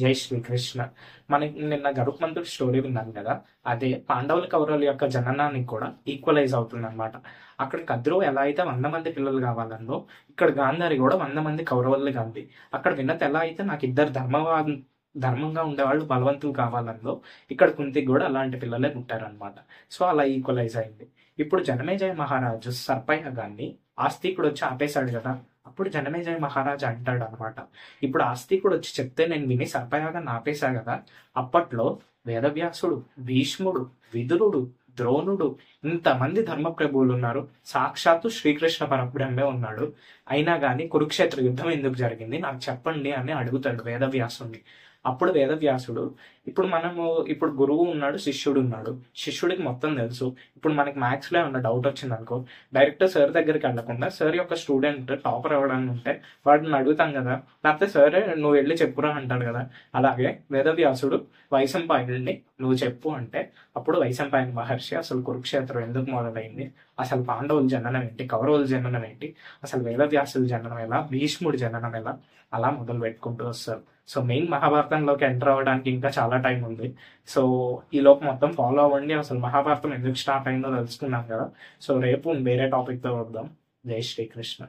జై శ్రీకృష్ణ. మనకి నిన్న గరుత్మంతుడి స్టోరీ విన్నాం కదా, అదే పాండవుల కౌరవుల యొక్క జననానికి కూడా ఈక్వలైజ్ అవుతుంది అనమాట. అక్కడ కద్రువు ఎలా అయితే 100 మంది పిల్లలు కావాలన్నో, ఇక్కడ గాంధారి కూడా 100 మంది కౌరవులు కాంది. అక్కడ విన్నత ఎలా అయితే నాకు ఇద్దరు ధర్మంగా ఉండేవాళ్ళు బలవంతులు కావాలన్నో, ఇక్కడ కుంతికి కూడా అలాంటి పిల్లలే పుట్టారనమాట. సో అలా ఈక్వలైజ్ అయింది. ఇప్పుడు జనమేజయ మహారాజు సర్పయాగాన్ని ఆస్తికుడు వచ్చి ఆపేశాడు కదా, అప్పుడు జనమేజయ మహారాజు అంటాడు అనమాట, ఇప్పుడు ఆస్తికుడు వచ్చి చెప్తే నేను విని సర్పయాగాన్ని ఆపేశా కదా, అప్పట్లో వేదవ్యాసుడు, భీష్ముడు, విదురుడు, ద్రోణుడు, ఇంతమంది ధర్మప్రభువులు ఉన్నారు, సాక్షాత్తు శ్రీకృష్ణ పరబ్రహ్మే ఉన్నాడు, అయినా కానీ కురుక్షేత్ర యుద్ధం ఎందుకు జరిగింది నాకు చెప్పండి అని అడుగుతాడు వేదవ్యాసుడిని. అప్పుడు వేదవ్యాసుడు, ఇప్పుడు గురువు ఉన్నాడు, శిష్యుడు ఉన్నాడు, శిష్యుడికి మొత్తం తెలుసు. ఇప్పుడు మనకి మ్యాథ్స్ లో ఏమన్నా డౌట్ వచ్చింది అనుకో, డైరెక్ట్ సార్ దగ్గరికి వెళ్లకుండా సార్ యొక్క స్టూడెంట్ టాపర్ అవ్వడానికి ఉంటే వాడిని అడుగుతాం కదా, లేకపోతే సరే నువ్వు వెళ్ళి చెప్పురా అంటాడు కదా. అలాగే వేదవ్యాసుడు వైశంపాయనుడిని నువ్వు చెప్పు అంటే, అప్పుడు వైశంపాయన మహర్షి అసలు కురుక్షేత్రం ఎందుకు మొదలైంది, అసలు పాండవుల జననం ఏంటి, కౌరవుల జననం ఏంటి, అసలు వేదవ్యాసుల జననం ఎలా, భీష్ముడి జననం ఎలా, అలా మొదలు పెట్టుకుంటూ వస్తారు. సో మెయిన్ మహాభారతంలోకి ఎంటర్ అవ్వడానికి ఇంకా చాలా టైం ఉంది. సో ఈ లోపు మొత్తం ఫాలో అవ్వండి. అసలు మహాభారతం ఎందుకు స్టార్ట్ అయిందో తెలుసుకున్నాం కదా. సో రేపు వేరే టాపిక్ తో వద్దాం. జై శ్రీకృష్ణ.